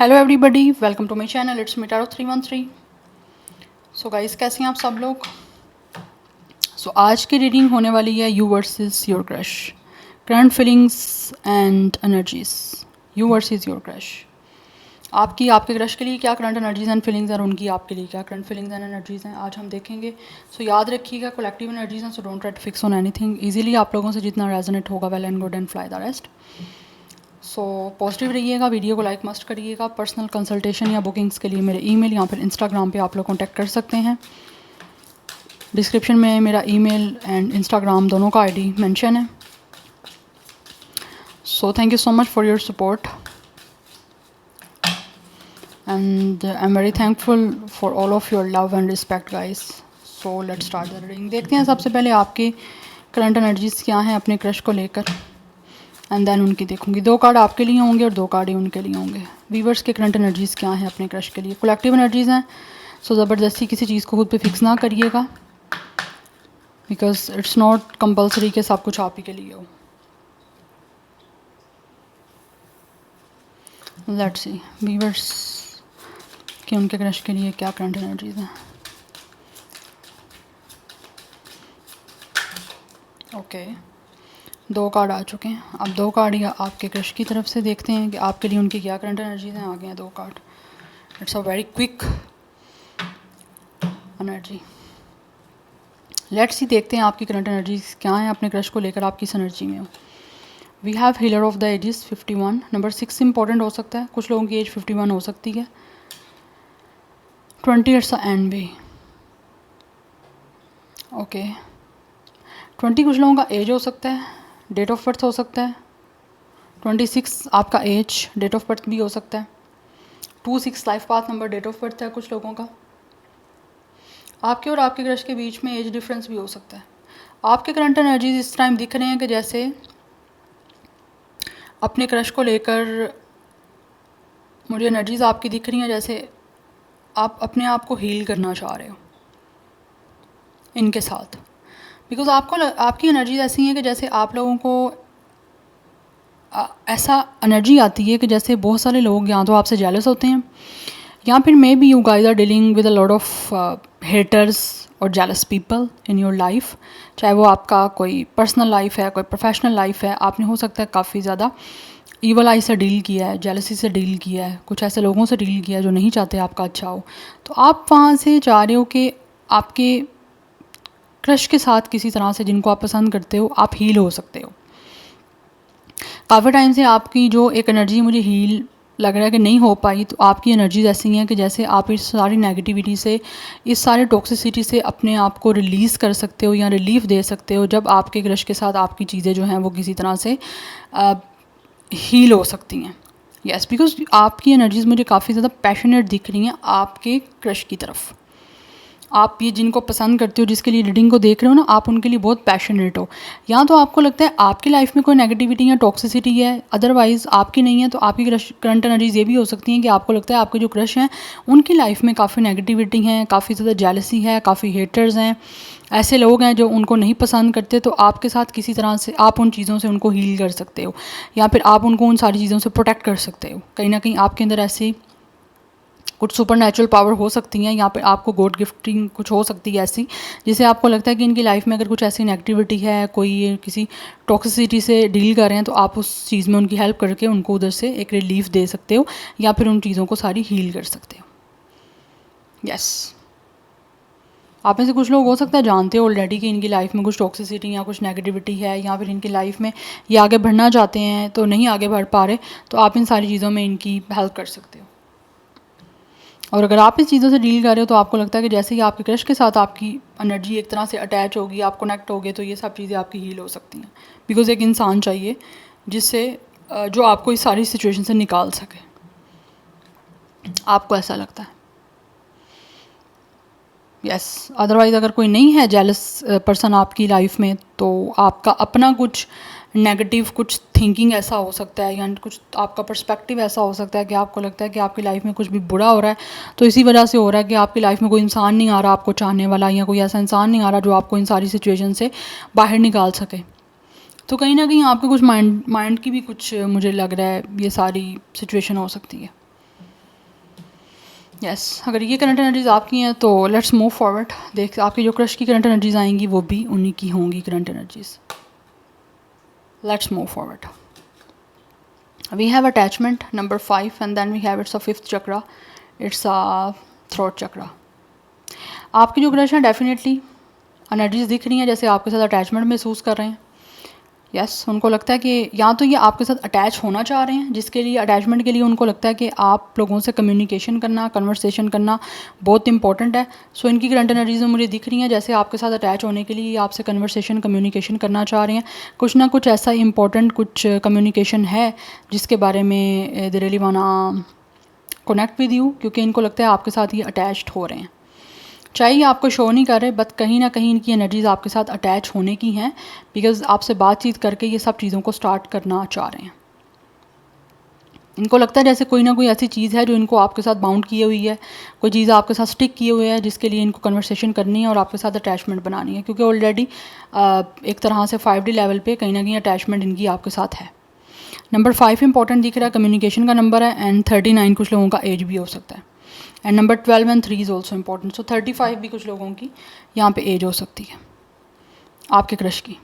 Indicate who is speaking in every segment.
Speaker 1: Hello everybody, welcome to my channel. It's me tarot 313। So guys, कैसे हैं आप सब लोग। आज की रीडिंग होने वाली है you versus your crush, current feelings and energies. You versus your crush, आपकी आपके क्रश के लिए क्या करंट एनर्जीज एंड फीलिंग्स हैं और उनकी आपके लिए क्या करंट फीलिंग्स एंड एनर्जीज हैं, आज हम देखेंगे। याद रखिएगा, कलेक्टिव एनर्जीज हैं, so don't try to fix on anything. Easily आप लोगों से जितना रेजोनेट होगा, well and good, and fly the rest. Positive रहिएगा, वीडियो को लाइक मस्ट करिएगा। पर्सनल कंसल्टेशन या बुकिंग्स के लिए मेरे ईमेल या फिर इंस्टाग्राम पे आप लोग कॉन्टैक्ट कर सकते हैं। डिस्क्रिप्शन में मेरा ईमेल एंड इंस्टाग्राम दोनों का आईडी मेंशन है। Thank you so much for your support and I am very thankful for all of your love and respect guys. Let's start the reading. देखते हैं सबसे पहले आपके करंट एनर्जीज क्या हैं अपने क्रश को लेकर, एंड देन उनकी देखूंगी। 2 कार्ड आपके लिए होंगे और 2 कार्ड ही उनके लिए होंगे। वीवर्स के करंट एनर्जीज़ क्या हैं अपने क्रश के लिए, कलेक्टिव एनर्जीज़ हैं। ज़बरदस्ती किसी चीज़ को खुद पे फिक्स ना करिएगा, बिकॉज इट्स नॉट कंपल्सरी कि सब कुछ आप ही के लिए हो। लेट्स सी वीवर्स के उनके क्रश के लिए क्या करंट एनर्जीज़ हैं। ओके, 2 कार्ड आ चुके हैं। अब 2 कार्ड या आपके क्रश की तरफ से देखते हैं कि आपके लिए उनकी क्या करंट एनर्जीज हैं। आ गए हैं 2 card. It's a very quick energy. Let's see, देखते हैं आपकी करंट एनर्जीज क्या हैं अपने क्रश को लेकर, आप किस एनर्जी में हो। We have healer of the ages 51। Number 6 important हो सकता है, कुछ लोगों की एज 51 हो सकती है। 20 इट्स अ एंड भी। ओके, 20 कुछ लोगों का एज हो सकता है, डेट ऑफ बर्थ हो सकता है। 26 आपका एज, डेट ऑफ बर्थ भी हो सकता है। 26 life path number, date of birth है कुछ लोगों का। आपके और आपके क्रश के बीच में एज डिफरेंस भी हो सकता है। आपके करंट एनर्जीज इस टाइम दिख रहे हैं कि जैसे अपने क्रश को लेकर मुझे एनर्जीज आपकी दिख रही हैं जैसे आप अपने आप को हील करना चाह रहे हो इनके साथ। बिकॉज आपकी एनर्जीज ऐसी हैं कि जैसे आप लोगों को ऐसा एनर्जी आती है कि जैसे बहुत सारे लोग या तो आपसे जेलस होते हैं, या फिर may be you guys are dealing with a lot of haters और jealous people in your life. चाहे वो आपका कोई पर्सनल लाइफ है, कोई प्रोफेशनल लाइफ है, आपने हो सकता है काफ़ी ज़्यादा ईवल आई से डील किया है, जेलसी से डील किया है, कुछ ऐसे लोगों से डील किया है जो नहीं चाहते आपका अच्छा हो। तो आप वहाँ से चाह रहे हो कि आपके क्रश के साथ किसी तरह से, जिनको आप पसंद करते हो, आप हील हो सकते हो। काफ़ी टाइम से आपकी जो एक एनर्जी मुझे हील लग रहा है कि नहीं हो पाई, तो आपकी एनर्जीज ऐसी हैं कि जैसे आप इस सारी नेगेटिविटी से, इस सारे टॉक्सिसिटी से अपने आप को रिलीज़ कर सकते हो या रिलीफ दे सकते हो, जब आपके क्रश के साथ आपकी चीज़ें जो हैं वो किसी तरह से हील हो सकती हैं। यस, बिकॉज आपकी एनर्जीज मुझे काफ़ी ज़्यादा पैशनेट दिख रही हैं आपके क्रश की तरफ। आप ये जिनको पसंद करते हो, जिसके लिए रीडिंग को देख रहे हो ना, आप उनके लिए बहुत पैशनेट हो। या तो आपको लगता है आपकी लाइफ में कोई नेगेटिविटी या टॉक्सिसिटी है, अदरवाइज़ आपकी नहीं है। तो आपकी करंट एनर्जीज ये भी हो सकती हैं कि आपको लगता है आपके जो क्रश हैं उनकी लाइफ में काफ़ी नेगेटिविटी है, काफ़ी ज़्यादा जेलसी है, काफ़ी हेटर्स हैं, ऐसे लोग हैं जो उनको नहीं पसंद करते। तो आपके साथ किसी तरह से आप उन चीज़ों से उनको हील कर सकते हो, या फिर आप उनको उन सारी चीज़ों से प्रोटेक्ट कर सकते हो। कहीं ना कहीं आपके अंदर ऐसी कुछ सुपर नेचुरल पावर हो सकती हैं, या फिर आपको गॉड गिफ्टिंग कुछ हो सकती है ऐसी, जिसे आपको लगता है कि इनकी लाइफ में अगर कुछ ऐसी नेगेटिविटी है, कोई किसी टॉक्सिसिटी से डील कर रहे हैं, तो आप उस चीज़ में उनकी हेल्प करके उनको उधर से एक रिलीफ दे सकते हो, या फिर उन चीज़ों को सारी हील कर सकते हो। यस, आप में से कुछ लोग हो सकता है जानते हो ऑलरेडी कि इनकी लाइफ में कुछ टॉक्सिसिटी या कुछ नेगेटिविटी है, या फिर इनकी लाइफ में ये आगे बढ़ना चाहते हैं तो नहीं आगे बढ़ पा रहे, तो आप इन सारी चीज़ों में इनकी हेल्प कर सकते हो। और अगर आप इस चीज़ों से डील कर रहे हो तो आपको लगता है कि जैसे ही आपके क्रश के साथ आपकी एनर्जी एक तरह से अटैच होगी, आप कनेक्ट होगे, तो ये सब चीज़ें आपकी हील हो सकती हैं। बिकॉज एक इंसान चाहिए जिससे जो आपको इस सारी सिचुएशन से निकाल सके, आपको ऐसा लगता है। यस, अदरवाइज़ अगर कोई नहीं है जेलस पर्सन आपकी लाइफ में, तो आपका अपना कुछ नेगेटिव कुछ थिंकिंग ऐसा हो सकता है, या कुछ आपका पर्सपेक्टिव ऐसा हो सकता है कि आपको लगता है कि आपकी लाइफ में कुछ भी बुरा हो रहा है, तो इसी वजह से हो रहा है कि आपकी लाइफ में कोई इंसान नहीं आ रहा आपको चाहने वाला, या कोई ऐसा इंसान नहीं आ रहा जो आपको इन सारी सिचुएशन से बाहर निकाल सके। तो कहीं ना कहीं आपके कुछ माइंड की भी कुछ मुझे लग रहा है ये सारी सिचुएशन हो सकती है। यस अगर ये करंट एनर्जीज आपकी हैं तो लेट्स मूव फॉरवर्ड। देख आपकी जो क्रश की करंट एनर्जीज आएंगी वो भी उन्हीं की होंगी current energies. Let's move forward. We have attachment number 5 and then we have it's a fifth chakra, it's a throat chakra। आपकी जो क्रश है डेफिनेटली एनर्जीज दिख रही हैं जैसे आपके साथ अटैचमेंट महसूस कर रहे हैं। यस उनको लगता है कि या तो ये आपके साथ अटैच होना चाह रहे हैं, जिसके लिए अटैचमेंट के लिए उनको लगता है कि आप लोगों से कम्युनिकेशन करना, कन्वर्सेशन करना बहुत इंपॉर्टेंट है। सो इनकी करंट एनर्जीज मुझे दिख रही हैं जैसे आपके साथ अटैच होने के लिए आपसे कन्वर्सेशन कम्युनिकेशन करना चाह रहे हैं। कुछ ना कुछ ऐसा इंपॉर्टेंट कुछ कम्युनिकेशन है जिसके बारे में दे रियली वाना कनेक्ट विद यू, क्योंकि इनको लगता है आपके साथ ये अटैच्ड हो रहे हैं। चाहे ये आपको शो नहीं कर रहे बट कहीं ना कहीं इनकी एनर्जीज आपके साथ अटैच होने की हैं, बिकॉज आपसे बातचीत करके ये सब चीज़ों को स्टार्ट करना चाह रहे हैं। इनको लगता है जैसे कोई ना कोई ऐसी चीज़ है जो इनको आपके साथ बाउंड की हुई है, कोई चीज़ आपके साथ स्टिक किए हुए है जिसके लिए इनको कन्वर्सेशन करनी है और आपके साथ अटैचमेंट बनानी है, क्योंकि ऑलरेडी एक तरह से 5D लेवल पे कहीं ना कहीं अटैचमेंट इनकी आपके साथ है। नंबर 5 इंपॉर्टेंट दिख रहा है, कम्युनिकेशन का नंबर है एंड 39 कुछ लोगों का एज भी हो सकता है and number 12 and 3 is also important. So 35 भी कुछ लोगों की यहाँ पे एज हो सकती है आपके क्रश की,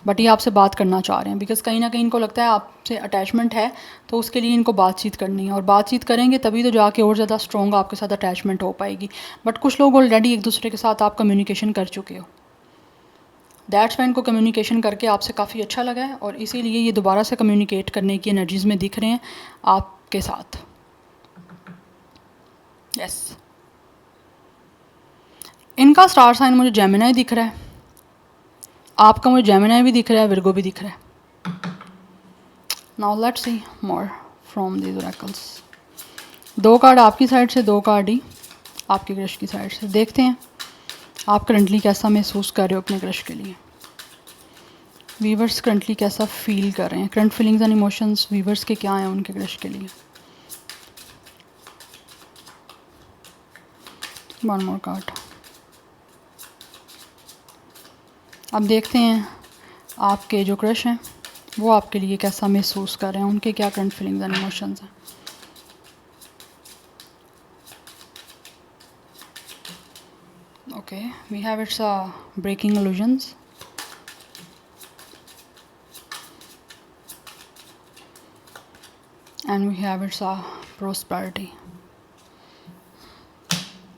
Speaker 1: बट ये आपसे बात करना चाह रहे हैं बिकॉज कहीं ना कहीं इनको लगता है आपसे अटैचमेंट है, तो उसके लिए इनको बातचीत करनी है और बातचीत करेंगे तभी तो जाके और ज़्यादा स्ट्रॉन्ग आपके साथ अटैचमेंट हो पाएगी। बट कुछ लोग ऑलरेडी एक दूसरे के साथ आप कम्युनिकेशन कर चुके हो, दैट्स वाई इनको कम्युनिकेशन करके आपसे काफ़ी अच्छा लगा है और इसीलिए ये दोबारा से कम्युनिकेट करने की एनर्जीज़ में दिख रहे हैं आपके साथ। यस इनका स्टार साइन मुझे जेमिनी दिख रहा है, आपका मुझे जेमिनी भी दिख रहा है, विर्गो भी दिख रहा है। Now let's see more from these oracles. 2 card आपकी साइड से, 2 कार्ड ही आपके क्रश की साइड से। देखते हैं आप करंटली कैसा महसूस कर रहे हो अपने क्रश के लिए। वीवर्स करंटली कैसा फील कर रहे हैं, current feelings and emotions viewers के क्या हैं उनके क्रश के लिए। One more card. अब देखते हैं आपके जो क्रश हैं वो आपके लिए कैसा महसूस कर रहे हैं, उनके क्या करंट फीलिंग्स एंड इमोशंस हैं। Okay we have it's a breaking illusions, and we have it's a prosperity.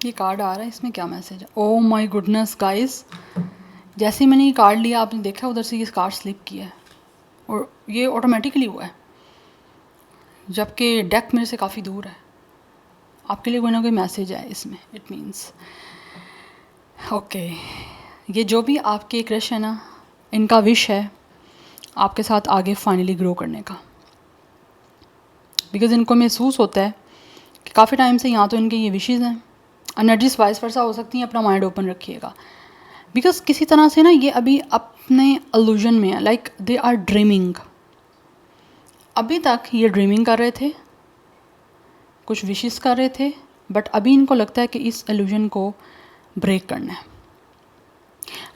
Speaker 1: ये कार्ड आ रहा है, इसमें क्या मैसेज है? ओह माय गुडनेस गाइस, जैसे ही मैंने ये कार्ड लिया आपने देखा उधर से ये कार्ड स्लिप किया है और ये ऑटोमेटिकली हुआ है, जबकि डेक मेरे से काफ़ी दूर है। आपके लिए कोई ना कोई मैसेज है इसमें, इट मीन्स ओके ये जो भी आपके क्रश है ना, इनका विश है आपके साथ आगे फाइनली ग्रो करने का, बिकॉज इनको महसूस होता है कि काफ़ी टाइम से यहाँ तो इनके ये विशेज़ हैं। एनर्जीज वाइस वर्सा हो सकती हैं, अपना माइंड ओपन रखिएगा बिकॉज किसी तरह से ना ये अभी अपने इल्यूजन में है, लाइक दे आर ड्रीमिंग। अभी तक ये ड्रीमिंग कर रहे थे, कुछ विशेस कर रहे थे, बट अभी इनको लगता है कि इस इल्यूजन को ब्रेक करना है।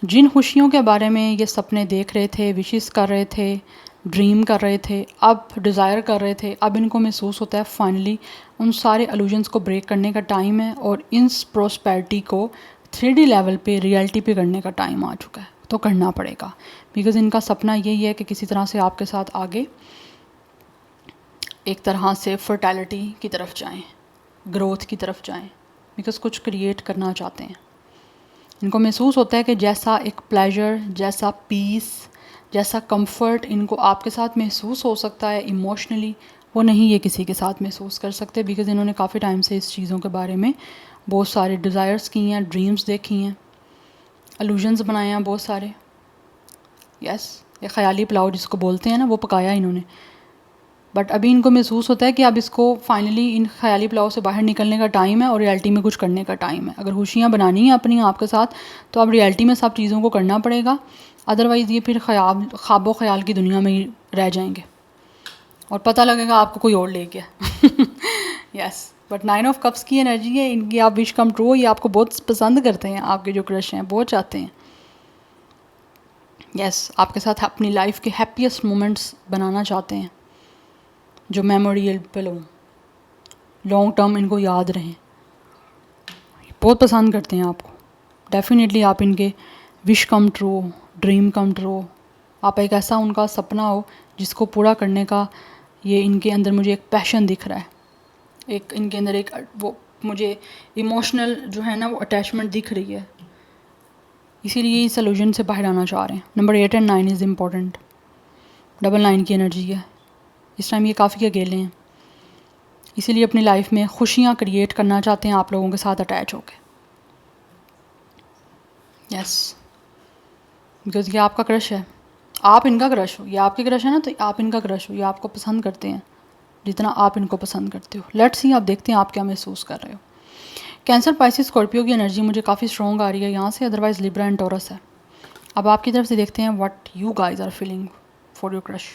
Speaker 1: जिन खुशियों के बारे में ये सपने देख रहे थे, विशेस कर रहे थे, ड्रीम कर रहे थे, अब डिज़ायर कर रहे थे, अब इनको महसूस होता है फाइनली उन सारे इल्यूजन्स को ब्रेक करने का टाइम है और इस प्रोस्पेरिटी को 3D लेवल पे रियलिटी पे करने का टाइम आ चुका है। तो करना पड़ेगा बिकॉज इनका सपना यही है कि किसी तरह से आपके साथ आगे एक तरह से फर्टैलिटी की तरफ जाएं, ग्रोथ की तरफ जाएं, बिकॉज कुछ क्रिएट करना चाहते हैं। इनको महसूस होता है कि जैसा एक प्लेजर, जैसा पीस, जैसा कंफर्ट इनको आपके साथ महसूस हो सकता है इमोशनली, वो नहीं ये किसी के साथ महसूस कर सकते, बिकॉज इन्होंने काफ़ी टाइम से इस चीज़ों के बारे में बहुत सारे डिज़ायर्स की हैं, ड्रीम्स देखी हैं, इल्यूजन्स बनाए हैं बहुत सारे। यस ये ख़याली पुलाव जिसको बोलते हैं ना, वो पकाया इन्होंने, बट अभी इनको महसूस होता है कि अब इसको फाइनली इन ख्याली पुलाव से बाहर निकलने का टाइम है और रियलिटी में कुछ करने का टाइम है। अगर खुशियाँ बनानी है अपनी आपके साथ तो अब रियलिटी में सब चीज़ों को करना पड़ेगा, अदरवाइज़ ये फिर ख्वाबो ख्याल की दुनिया में ही रह जाएंगे और पता लगेगा आपको कोई और ले गया। यस बट 9 ऑफ कप्स की एनर्जी है इनकी, आप विश कम ट्रू, ये आपको बहुत पसंद करते हैं, आपके जो क्रश हैं बहुत चाहते हैं। यस आपके साथ अपनी लाइफ के हैप्पीएस्ट मोमेंट्स बनाना चाहते हैं जो मेमोरियल पे लो। लॉन्ग टर्म इनको याद रहें, बहुत पसंद करते हैं आपको। डेफिनेटली आप इनके wish come true, dream come true, आप एक ऐसा उनका सपना हो जिसको पूरा करने का ये इनके अंदर मुझे एक पैशन दिख रहा है, एक इनके अंदर एक वो मुझे इमोशनल जो है ना वो अटैचमेंट दिख रही है, इसीलिए इस इल्यूजन से बाहर आना चाह रहे हैं। Number 8 and 9 is important, double 9 की एनर्जी है। इस टाइम ये काफ़ी अकेले हैं, इसीलिए अपनी लाइफ में खुशियाँ क्रिएट करना चाहते हैं आप लोगों के साथ अटैच होकर। यस, बिकॉज ये आपका क्रश है, आप इनका क्रश हो, ये आपके क्रश है ना, तो आप इनका क्रश हो, ये आपको पसंद करते हैं जितना आप इनको पसंद करते हो। लेट्स सी, आप देखते हैं आप क्या महसूस कर रहे हो। कैंसर, पाइसिस, स्कॉर्पियो की एनर्जी मुझे काफ़ी स्ट्रॉन्ग आ रही है यहाँ से, अदरवाइज लिब्रा एंड टॉरस है। अब आपकी तरफ से देखते हैं what you guys are feeling for your crush.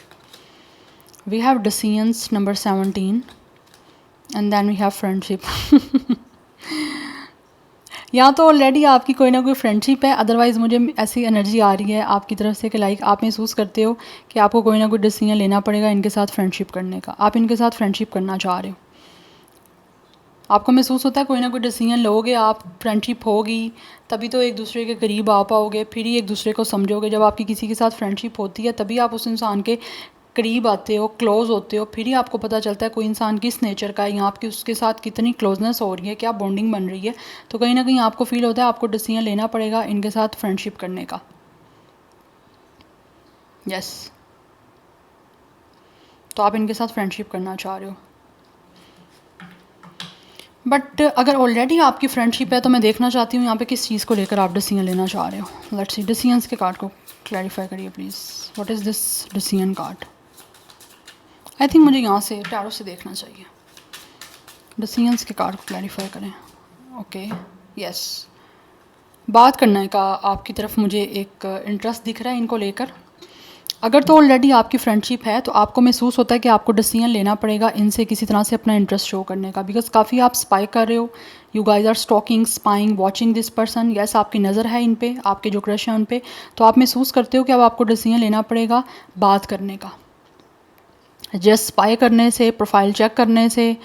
Speaker 1: We have decisions number 17 and then we have friendship. यहाँ तो ऑलरेडी आपकी कोई ना कोई फ्रेंडशिप है, अदरवाइज़ मुझे ऐसी एनर्जी आ रही है आपकी तरफ से कि लाइक आप महसूस करते हो कि आपको कोई ना कोई डिसीजन लेना पड़ेगा इनके साथ फ्रेंडशिप करने का, आप इनके साथ फ्रेंडशिप करना चाह रहे हो। आपको महसूस होता है कोई ना कोई डिसीजन लोगे आप, फ्रेंडशिप होगी तभी तो एक दूसरे के करीब आ पाओगे, फिर ही एक दूसरे को समझोगे। जब आपकी किसी के साथ फ्रेंडशिप होती है तभी आप उस इंसान के करीब आते हो, क्लोज़ होते हो, फिर ही आपको पता चलता है कोई इंसान किस नेचर का है, यहाँ आपकी उसके साथ कितनी क्लोजनेस हो रही है, क्या बॉन्डिंग बन रही है। तो कहीं ना कहीं आपको फील होता है आपको डिसीजन लेना पड़ेगा इनके साथ फ्रेंडशिप करने का। यस, तो आप इनके साथ फ्रेंडशिप करना चाह रहे हो, बट अगर ऑलरेडी आपकी फ्रेंडशिप है तो मैं देखना चाहती हूँ यहाँ पे किस चीज़ को लेकर आप डिसीजन लेना चाह रहे हो। लेट्स सी, डिसीजंस के कार्ड को क्लैरिफाई करिए please. What is this decision card? I think मुझे यहाँ से टैरो से देखना चाहिए। डिसीजंस के कार्ड को क्लैरिफाई करें। ओके, यस, बात करने का आपकी तरफ मुझे एक इंटरेस्ट दिख रहा है इनको लेकर। अगर तो ऑलरेडी आपकी फ्रेंडशिप है तो आपको महसूस होता है कि आपको डिसीजन लेना पड़ेगा इनसे किसी तरह से अपना इंटरेस्ट शो करने का, बिकॉज काफ़ी आप स्पाई कर रहे हो, you guys are stalking, spying, watching this person. Yes, आपकी नज़र है इन पे, आपके जो क्रश हैं उन पे, तो आप महसूस करते हो कि अब आपको डिसीजन लेना पड़ेगा बात करने का। जस्ट स्पाई करने से, प्रोफाइल चेक करने से,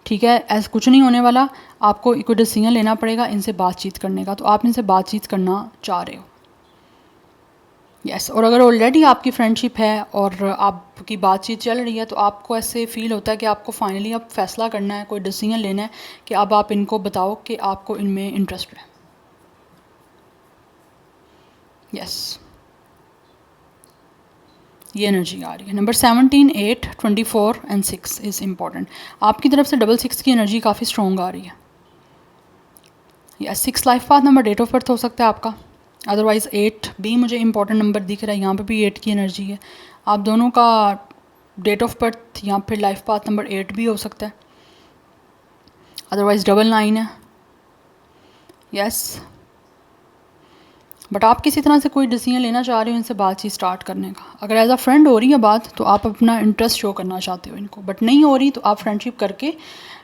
Speaker 1: ठीक है, ऐसा कुछ नहीं होने वाला। आपको कोई डिसीजन लेना पड़ेगा इनसे बातचीत करने का, तो आप इनसे बातचीत करना चाह रहे हो। यस, और अगर ऑलरेडी आपकी फ्रेंडशिप है और आपकी बातचीत चल रही है तो आपको ऐसे फील होता है कि आपको फाइनली अब फैसला करना है, कोई डिसीजन लेना है कि अब आप इनको बताओ कि आपको इनमें इंटरेस्ट है। यस, ये एनर्जी आ रही है। Number 17, 8, 24 and 6 is important. आपकी तरफ से डबल 6 की एनर्जी काफ़ी स्ट्रॉन्ग आ रही है। Yes, 6 life path number, date of birth हो सकता है आपका, अदरवाइज़ 8 भी मुझे इंपॉर्टेंट नंबर दिख रहा है, यहाँ पे भी 8 की एनर्जी है। आप दोनों का डेट ऑफ बर्थ या फिर लाइफ पाथ नंबर 8 भी हो सकता है, अदरवाइज़ डबल 9 है। यस, बट आप किसी तरह से कोई डिसीजन लेना चाह रहे हो इनसे बातचीत स्टार्ट करने का। अगर एज अ फ्रेंड हो रही है बात तो आप अपना इंटरेस्ट शो करना चाहते हो इनको, बट नहीं हो रही तो आप फ्रेंडशिप करके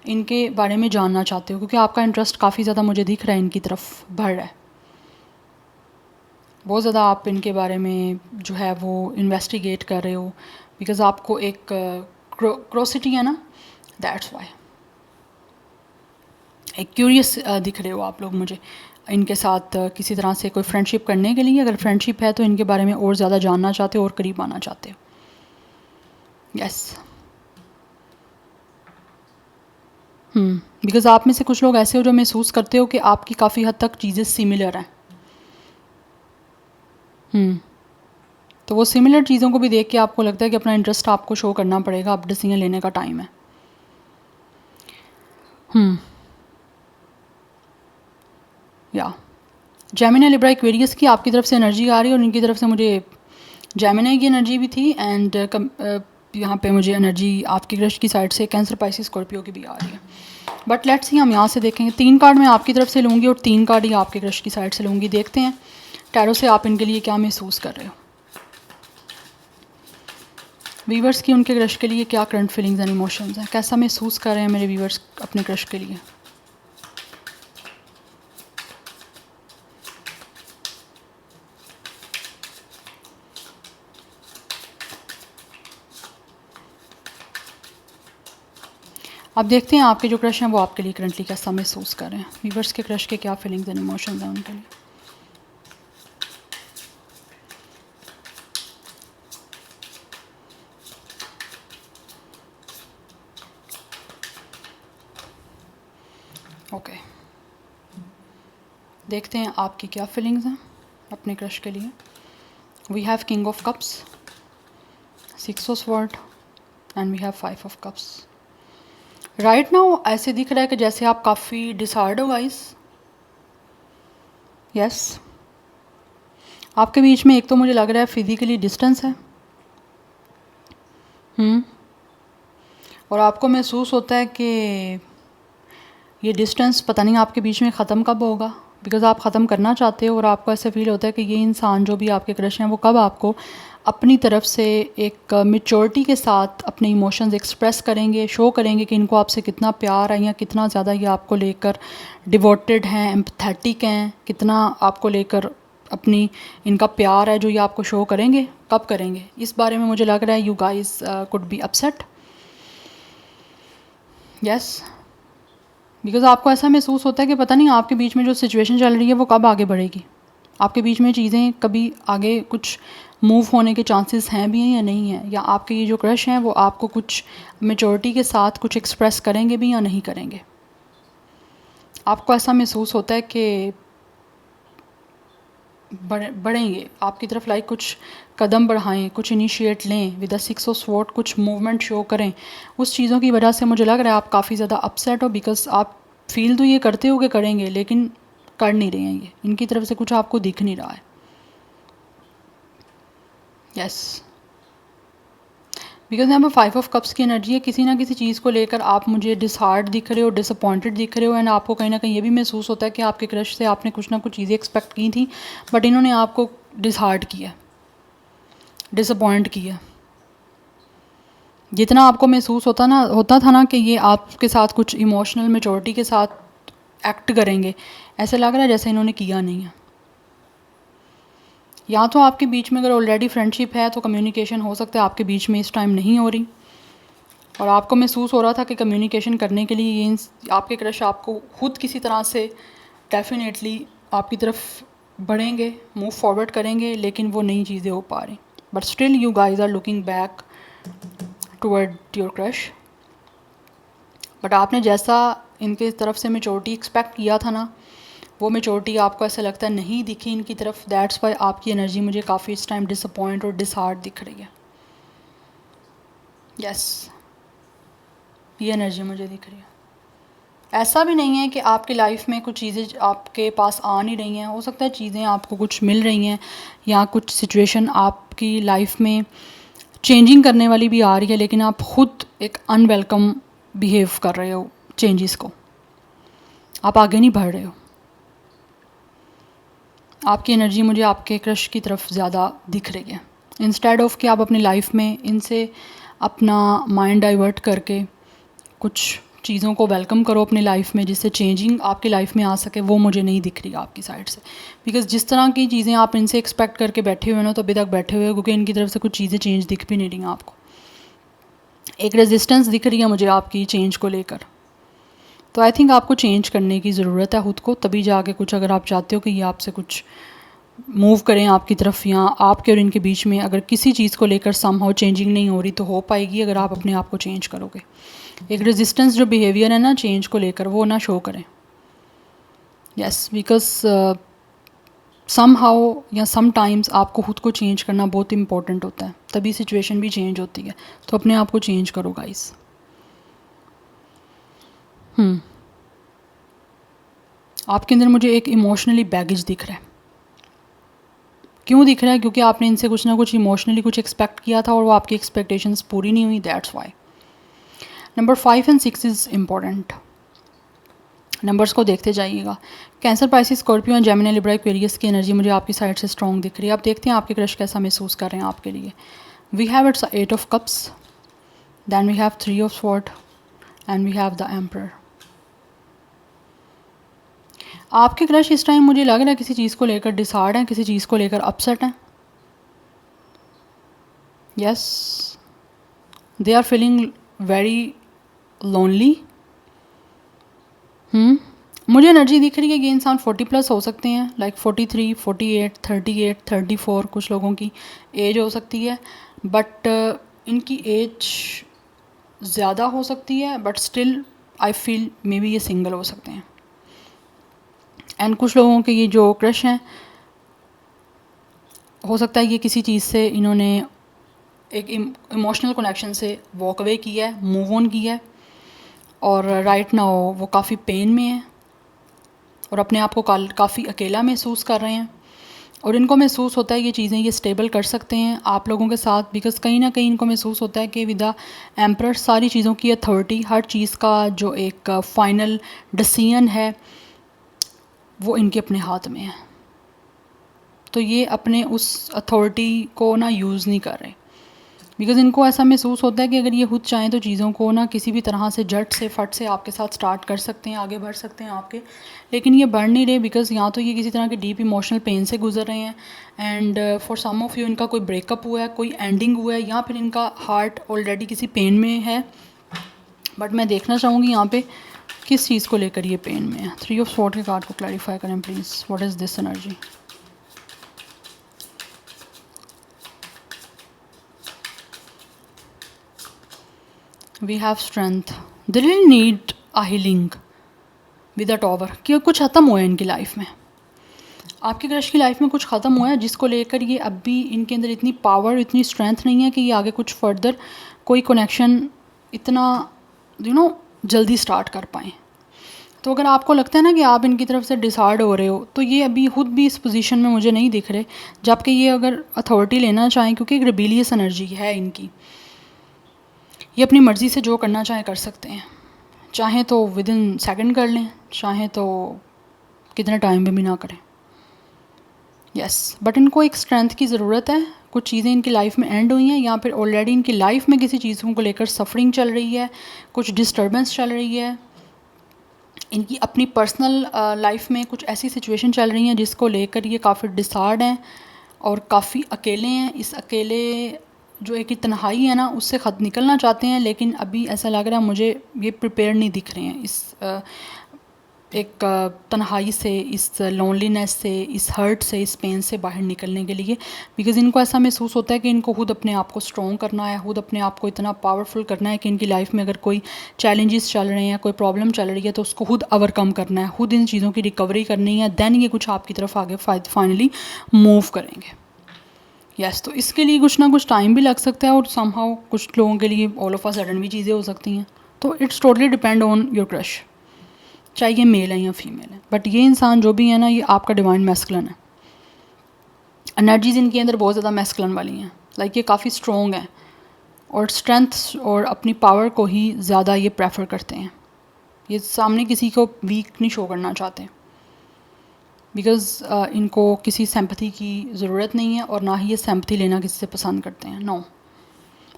Speaker 1: इनके बारे में जानना चाहते हो, क्योंकि आपका इंटरेस्ट काफ़ी ज़्यादा मुझे दिख रहा है इनकी तरफ बढ़ रहा है। बहुत ज़्यादा आप इनके बारे में जो है वो इन्वेस्टिगेट कर रहे हो, बिकॉज़ आपको एक क्रोसिटी है ना, दैट्स वाई। एक क्यूरियस दिख रहे हो आप लोग मुझे इनके साथ किसी तरह से कोई फ्रेंडशिप करने के लिए। अगर फ्रेंडशिप है तो इनके बारे में और ज़्यादा जानना चाहते हो और करीब आना चाहते हो। यस, बिकॉज़ आप में से कुछ लोग ऐसे हो जो महसूस करते हो कि आपकी काफ़ी हद तक चीज़ें सिमिलर हैं। तो वो सिमिलर चीज़ों को भी देख के आपको लगता है कि अपना इंटरेस्ट आपको शो करना पड़ेगा, अब डिसीजन लेने का टाइम है। या जेमिनी, लिब्रा, एक्वेरियस की आपकी तरफ से एनर्जी आ रही है और इनकी तरफ से मुझे जेमिनी की एनर्जी भी थी एंड यहाँ पे मुझे एनर्जी आपकी क्रश की साइड से कैंसर, पाइसिस, स्कॉर्पियो की भी आ रही है। बट लेट्स सी, हम यहाँ से देखेंगे। 3 कार्ड मैं आपकी तरफ से लूँगी और 3 कार्ड ही आपके क्रश की साइड से लूँगी। देखते हैं टैरो से आप इनके लिए क्या महसूस कर रहे हो। व्यूवर्स की उनके क्रश के लिए क्या करंट फीलिंग्स एंड इमोशंस हैं, कैसा महसूस कर रहे हैं मेरे व्यूवर्स अपने क्रश के लिए। अब देखते हैं आपके जो क्रश हैं वो आपके लिए करंटली कैसा महसूस कर रहे हैं। व्यूअर्स के क्रश के क्या फीलिंग्स एंड इमोशंस हैं उनके लिए। ओके, देखते हैं आपकी क्या फीलिंग्स हैं अपने क्रश के लिए। We have king of cups, 6 of sword and we have 5 of cups. Right now ऐसे दिख रहा है कि जैसे आप काफ़ी डिसहार्ड हो गाइस। यस, आपके बीच में एक तो मुझे लग रहा है फिज़िकली डिस्टेंस है। और आपको महसूस होता है कि ये डिस्टेंस पता नहीं आपके बीच में ख़त्म कब होगा, बिकॉज़ आप ख़त्म करना चाहते हो और आपको ऐसा फील होता है कि ये इंसान जो भी आपके क्रश हैं वो कब आपको अपनी तरफ से एक मैच्योरिटी के साथ अपने इमोशंस एक्सप्रेस करेंगे, शो करेंगे कि इनको आपसे कितना प्यार है या कितना ज़्यादा ये आपको लेकर डिवोटेड हैं, एम्पथेटिक हैं, कितना आपको लेकर अपनी इनका प्यार है जो ये आपको शो करेंगे। कब करेंगे इस बारे में मुझे लग रहा है you guys could be upset. Yes, because आपको ऐसा महसूस होता है कि पता नहीं आपके बीच में जो सिचुएशन चल रही है वो कब आगे बढ़ेगी। आपके बीच में चीज़ें कभी आगे कुछ मूव होने के चांसेस हैं भी हैं या नहीं हैं, या आपके ये जो क्रश हैं वो आपको कुछ मैच्योरिटी के साथ कुछ एक्सप्रेस करेंगे भी या नहीं करेंगे। आपको ऐसा महसूस होता है कि बढ़ेंगे आपकी तरफ, लाइक कुछ कदम बढ़ाएं, कुछ इनिशिएट लें विद द 6 ऑफ स्वॉर्ड, कुछ मूवमेंट शो करें। उस चीज़ों की वजह से मुझे लग रहा है आप काफ़ी ज़्यादा अपसेट हो, बिकॉज आप फील तो ये करते हो कि करेंगे लेकिन कर नहीं रहे हैं, ये इनकी तरफ से कुछ आपको दिख नहीं रहा है। यस, बिकॉज यहाँ पर 5 ऑफ कप्स की एनर्जी है। किसी ना किसी चीज़ को लेकर आप मुझे डिसहार्ड दिख रहे हो, डिसअपॉइंटेड दिख रहे हो, एंड आपको कहीं ना कहीं ये भी महसूस होता है कि आपके क्रश से आपने कुछ ना कुछ चीज़ें एक्सपेक्ट की थी बट इन्होंने आपको डिसहार्ड किया, डिसअपॉइंट किया। जितना आपको महसूस होता था ना कि ये आपके साथ कुछ इमोशनल मैच्योरिटी के साथ एक्ट करेंगे, ऐसे लग रहा है जैसे इन्होंने किया नहीं है। या तो आपके बीच में अगर ऑलरेडी फ्रेंडशिप है तो कम्युनिकेशन हो सकता है आपके बीच में इस टाइम नहीं हो रही, और आपको महसूस हो रहा था कि कम्युनिकेशन करने के लिए ये आपके क्रश आपको खुद किसी तरह से डेफिनेटली आपकी तरफ बढ़ेंगे, मूव फॉरवर्ड करेंगे, लेकिन वो नई चीज़ें हो पा रही। But still you guys are looking back toward your crush. But आपने जैसा इनके तरफ से मैच्योरिटी एक्सपेक्ट किया था ना, वो मैच्योरिटी आपको ऐसा लगता है नहीं दिखी इनकी तरफ। दैट्स वाई आपकी एनर्जी मुझे काफ़ी इस टाइम डिसअपॉइंट और डिसहार्ट दिख रही है। यस, ये एनर्जी मुझे दिख रही है। ऐसा भी नहीं है कि आपकी लाइफ में कुछ चीज़ें आपके पास आ नहीं रही हैं, हो सकता है चीज़ें आपको कुछ मिल रही हैं या कुछ सिचुएशन आपकी लाइफ में चेंजिंग करने वाली भी आ रही है, लेकिन आप खुद एक अनवेलकम बिहेव कर रहे हो चेंजेस को, आप आगे नहीं बढ़ रहे हो। आपकी एनर्जी मुझे आपके क्रश की तरफ ज़्यादा दिख रही है, इंस्टेड ऑफ कि आप अपनी लाइफ में इनसे अपना माइंड डाइवर्ट करके कुछ चीज़ों को वेलकम करो अपनी लाइफ में जिससे चेंजिंग आपकी लाइफ में आ सके। वो मुझे नहीं दिख रही आपकी साइड से, बिकॉज जिस तरह की चीज़ें आप इनसे एक्सपेक्ट करके बैठे हुए हो तो अभी तक बैठे हुए हो, क्योंकि इनकी तरफ से कुछ चीज़ें चेंज दिख भी नहीं रही हैं आपको। एक रेजिस्टेंस दिख रही है मुझे आपकी चेंज को लेकर। तो आई थिंक आपको चेंज करने की ज़रूरत है खुद को, तभी जाके कुछ, अगर आप चाहते हो कि ये आपसे कुछ मूव करें आपकी तरफ, या आपके और इनके बीच में अगर किसी चीज़ को लेकर समहाउ चेंजिंग नहीं हो रही तो हो पाएगी अगर आप अपने आप को चेंज करोगे। एक रेजिस्टेंस जो बिहेवियर है ना चेंज को लेकर, वो ना शो करें। यस, बिकॉज समहाउ या सम टाइम्स आपको खुद को चेंज करना बहुत इंपॉर्टेंट होता है, तभी सिचुएशन भी चेंज होती है। तो अपने आप को चेंज करो गाइस। आपके अंदर मुझे एक इमोशनली बैगेज दिख रहा है। क्यों दिख रहा है? क्योंकि आपने इनसे कुछ ना कुछ इमोशनली कुछ एक्सपेक्ट किया था और वो आपकी एक्सपेक्टेशंस पूरी नहीं हुई, that's why. Number 5 and 6 is important. Numbers को देखते जाइएगा। Cancer, Pisces, Scorpio and Gemini, Libra, Aquarius की एनर्जी मुझे आपकी साइड से स्ट्रॉन्ग दिख रही है। आप देखते हैं आपके क्रश कैसा महसूस कर रहे हैं आपके लिए। We have it's 8 of cups, then we have 3 of sword and we have the emperor. आपके क्रश इस टाइम मुझे लग रहा है किसी चीज़ को लेकर डिसहार्ड है, किसी चीज़ को लेकर अपसेट है। Yes, they are feeling very lonely मुझे एनर्जी दिख रही है कि ये इंसान 40 प्लस हो सकते हैं, लाइक 43, 48, 38, 34 कुछ लोगों की एज हो सकती है, बट इनकी एज ज़्यादा हो सकती है, but still I feel may be ये सिंगल हो सकते हैं। एंड कुछ लोगों के ये जो क्रश हैं, हो सकता है ये किसी चीज़ से इन्होंने एक इमोशनल कनेक्शन से वॉक अवे किया है, मूव ऑन किया है, और राइट नाउ वो काफ़ी पेन में है और अपने आप को काफ़ी अकेला महसूस कर रहे हैं। और इनको महसूस होता है ये चीज़ें ये स्टेबल कर सकते हैं आप लोगों के साथ, बिकॉज कहीं ना कहीं इनको महसूस होता है कि विद द एम्परर सारी चीज़ों की अथॉरिटी, हर चीज़ का जो एक फाइनल डिसीजन है वो इनके अपने हाथ में है। तो ये अपने उस अथॉरिटी को ना यूज़ नहीं कर रहे, बिकॉज़ इनको ऐसा महसूस होता है कि अगर ये खुद चाहें तो चीज़ों को ना किसी भी तरह से झट से फट से आपके साथ स्टार्ट कर सकते हैं, आगे बढ़ सकते हैं आपके, लेकिन ये बढ़ नहीं रहे, बिकॉज़ या तो ये किसी तरह के डीप इमोशनल पेन से गुजर रहे हैं, and for some of you इनका कोई ब्रेकअप हुआ है, कोई एंडिंग हुआ है, या फिर इनका हार्ट ऑलरेडी किसी पेन में है। बट मैं देखना चाहूँगी यहाँ पे किस चीज़ को लेकर ये पेन में है। 3 ऑफ स्वॉर्ड के कार्ड को क्लैरिफाई करें please, what is this energy. We have strength, they really need a healing with a tower, कि कुछ ख़त्म हुआ है इनकी लाइफ में, आपके क्रश की लाइफ में कुछ ख़त्म हुआ है जिसको लेकर ये अब भी इनके अंदर इतनी पावर, इतनी स्ट्रेंथ नहीं है कि ये आगे कुछ फर्दर कोई कनेक्शन इतना जल्दी स्टार्ट कर पाएँ। तो अगर आपको लगता है ना कि आप इनकी तरफ से डिसहार्ड हो रहे हो, तो ये अभी खुद भी इस पोजीशन में मुझे नहीं दिख रहे, जबकि ये अगर अथॉरिटी लेना चाहें, क्योंकि एक रिबेलियस एनर्जी है इनकी, ये अपनी मर्ज़ी से जो करना चाहें कर सकते हैं, चाहें तो विद इन सेकेंड कर लें, चाहें तो कितने टाइम में भी ना करें। यस, बट इनको एक स्ट्रेंथ की ज़रूरत है। कुछ चीज़ें इनकी लाइफ में एंड हुई हैं, या फिर ऑलरेडी इनकी लाइफ में किसी चीज़ों को लेकर सफरिंग चल रही है, कुछ डिस्टर्बेंस चल रही है, इनकी अपनी पर्सनल लाइफ में कुछ ऐसी सिचुएशन चल रही हैं जिसको लेकर ये काफ़ी डिसहार्ड हैं और काफ़ी अकेले हैं। इस अकेले जो एक तन्हाई है ना, उससे ख़त निकलना चाहते हैं, लेकिन अभी ऐसा लग रहा है मुझे ये प्रिपेयर नहीं दिख रहे हैं इस एक तन्हाई से, इस लोनलीनेस से, इस हर्ट से, इस पेन से बाहर निकलने के लिए, बिकॉज़ इनको ऐसा महसूस होता है कि इनको खुद अपने आप को स्ट्रॉन्ग करना है, खुद अपने आप को इतना पावरफुल करना है कि इनकी लाइफ में अगर कोई चैलेंजेस चल रहे हैं, कोई प्रॉब्लम चल रही है, तो उसको खुद ओवरकम करना है, खुद इन चीज़ों की रिकवरी करनी है, दैन ये कुछ आपकी तरफ आगे फाइनली मूव करेंगे। यस, तो इसके लिए कुछ ना कुछ टाइम भी लग सकता है, और समहाउ कुछ लोगों के लिए ऑल ऑफ अ सडन भी चीज़ें हो सकती हैं। तो it's totally depend on your crush, चाहे ये मेल है या फीमेल है। बट ये इंसान जो भी है ना, ये आपका डिवाइन मैस्कुलिन है। एनर्जीज इनके अंदर बहुत ज़्यादा मैस्कुलिन वाली हैं, लाइक ये काफ़ी स्ट्रॉन्ग है और स्ट्रेंथ और अपनी पावर को ही ज़्यादा ये प्रेफर करते हैं। ये सामने किसी को वीक नहीं शो करना चाहते, बिकॉज़ इनको किसी सिंपैथी की ज़रूरत नहीं है, और ना ही ये सिंपैथी लेना किसी से पसंद करते हैं। नो,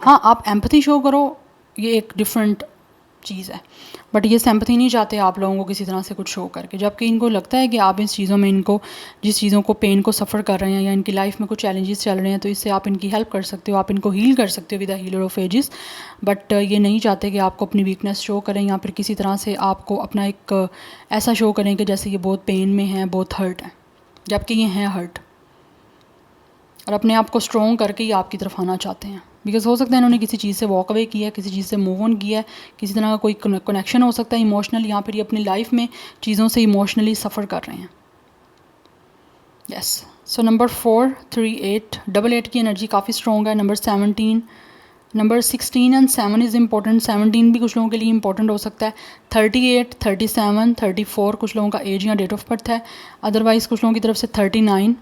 Speaker 1: हाँ, आप एम्पैथी शो करो, ये एक डिफरेंट चीज़ है, बट ये सिंपैथी नहीं चाहते आप लोगों को किसी तरह से कुछ शो करके, जबकि इनको लगता है कि आप इस चीज़ों में, इनको जिस चीज़ों को पेन को सफ़र कर रहे हैं, या इनकी लाइफ में कुछ चैलेंजेस चल रहे हैं, तो इससे आप इनकी हेल्प कर सकते हो, आप इनको हील कर सकते हो with the healer of ages. But ये नहीं चाहते कि आपको अपनी वीकनेस शो करें, या फिर किसी तरह से आपको अपना एक ऐसा शो करें कि जैसे ये बहुत पेन में हैं, बहुत हर्ट हैं, जबकि ये हैं हर्ट, और अपने आप को स्ट्रॉन्ग करके ही आपकी तरफ आना चाहते हैं। बिकॉज हो सकता है इन्होंने किसी चीज़ से वॉक अवे किया है, किसी चीज़ से मूव ऑन किया है, किसी तरह का कोई कनेक्शन हो सकता है इमोशनल, या फिर ये अपनी लाइफ में चीज़ों से इमोशनली सफ़र कर रहे हैं। यस, सो नंबर 4, 3, 8, डबल 8 की एनर्जी काफ़ी स्ट्रॉन्ग है। Number 17, number 16 and 7 is important. 17 भी कुछ लोगों के लिए इंपॉर्टेंट हो सकता है। 38, 37, 34 कुछ लोगों का एज या डेट ऑफ बर्थ है। अदरवाइज़ कुछ लोगों की तरफ से 39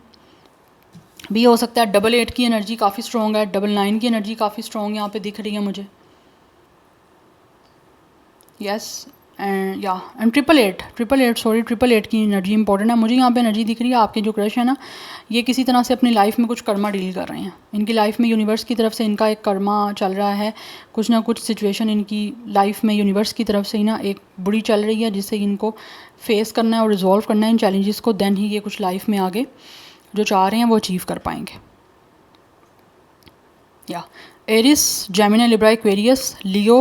Speaker 1: भी हो सकता है। डबल 8 की एनर्जी काफ़ी स्ट्रॉन्ग है। डबल 9 की एनर्जी काफ़ी स्ट्रॉन्ग यहाँ पे दिख रही है मुझे। यस, एंड ट्रिपल एट की एनर्जी इंपॉर्टेंट है मुझे। यहाँ पे एनर्जी दिख रही है आपके जो क्रश है ना, ये किसी तरह से अपनी लाइफ में कुछ कर्मा डील कर रहे हैं। इनकी लाइफ में यूनिवर्स की तरफ से इनका एक कर्मा चल रहा है, कुछ ना कुछ सिचुएशन इनकी लाइफ में यूनिवर्स की तरफ से ही ना एक बुरी चल रही है, जिससे इनको फेस करना है और रिजॉल्व करना है इन चैलेंजेस को। देन ही ये कुछ लाइफ में आगे जो चाह रहे हैं वो अचीव कर पाएंगे। या Aries, Gemini, Libra, Aquarius, Leo,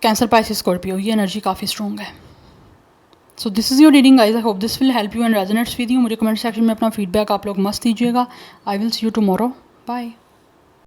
Speaker 1: Cancer, Pisces, Scorpio, ये एनर्जी काफ़ी स्ट्रॉन्ग है। So this is your reading guys, I hope this will help you and resonates with you. मुझे कमेंट सेक्शन में अपना फीडबैक आप लोग मस्त दीजिएगा। I will see you tomorrow, bye.